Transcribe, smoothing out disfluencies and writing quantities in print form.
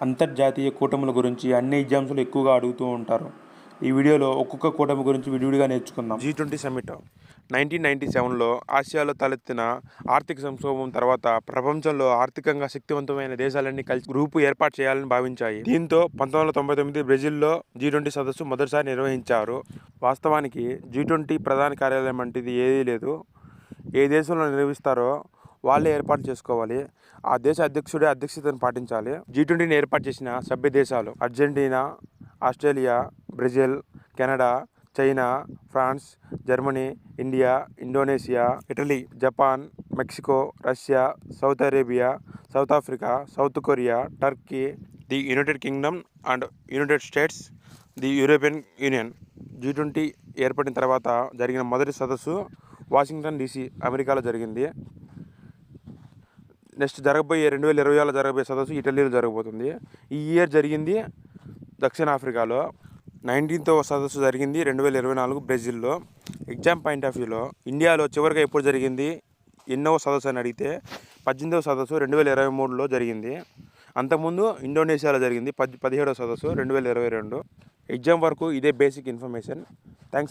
అంతర్జాతీయ కూటముల గురించి అన్ని ఎగ్జామ్స్లో ఎక్కువగా అడుగుతూ ఉంటారు. ఈ వీడియోలో ఒక్కొక్క కూటమి గురించి విడివిడిగా నేర్చుకుందాం. G20 సమ్మిట్ 1997లో ఆసియాలో తలెత్తిన ఆర్థిక సంక్షోభం తర్వాత ప్రపంచంలో ఆర్థికంగా శక్తివంతమైన దేశాలన్నీ కలిసి గ్రూపు ఏర్పాటు చేయాలని భావించాయి. దీంతో 1999 బ్రెజిల్లో G20 సదస్సు మొదటిసారి నిర్వహించారు. వాస్తవానికి G20 ప్రధాన కార్యాలయం అంటే ఏదీ లేదు. ఏ దేశంలో నిర్వహిస్తారో వాళ్ళే ఏర్పాటు చేసుకోవాలి. ఆ దేశ అధ్యక్షుడే అధ్యక్షతను పాటించాలి. G20ని ఏర్పాటు చేసిన సభ్య దేశాలు Argentina, Australia, Brazil, Canada, China, France, Germany, India, Indonesia, Italy, Japan, Mexico, Russia, South Arabia, South Africa, South Korea, Turkey, the United Kingdom and United States, the European Union. G20 ఏర్పడిన తర్వాత జరిగిన మొదటి సదస్సు వాషింగ్టన్ DC, అమెరికాలో జరిగింది. Next 2026లో జరగబోయే సదస్సు ఇటలీలో జరగబోతుంది. ఈ ఇయర్ జరిగింది దక్షిణాఫ్రికాలో. 19వ సదస్సు జరిగింది 2024 బ్రెజిల్లో. ఎగ్జామ్ పాయింట్ ఆఫ్ వ్యూలో ఇండియాలో చివరిగా ఎప్పుడు జరిగింది, ఎన్నో సదస్సు అని అడిగితే 18వ సదస్సు 2023లో జరిగింది. అంతకుముందు ఇండోనేషియాలో జరిగింది 17వ సదస్సు 2022. ఎగ్జామ్ వరకు ఇదే బేసిక్ ఇన్ఫర్మేషన్. థ్యాంక్స్.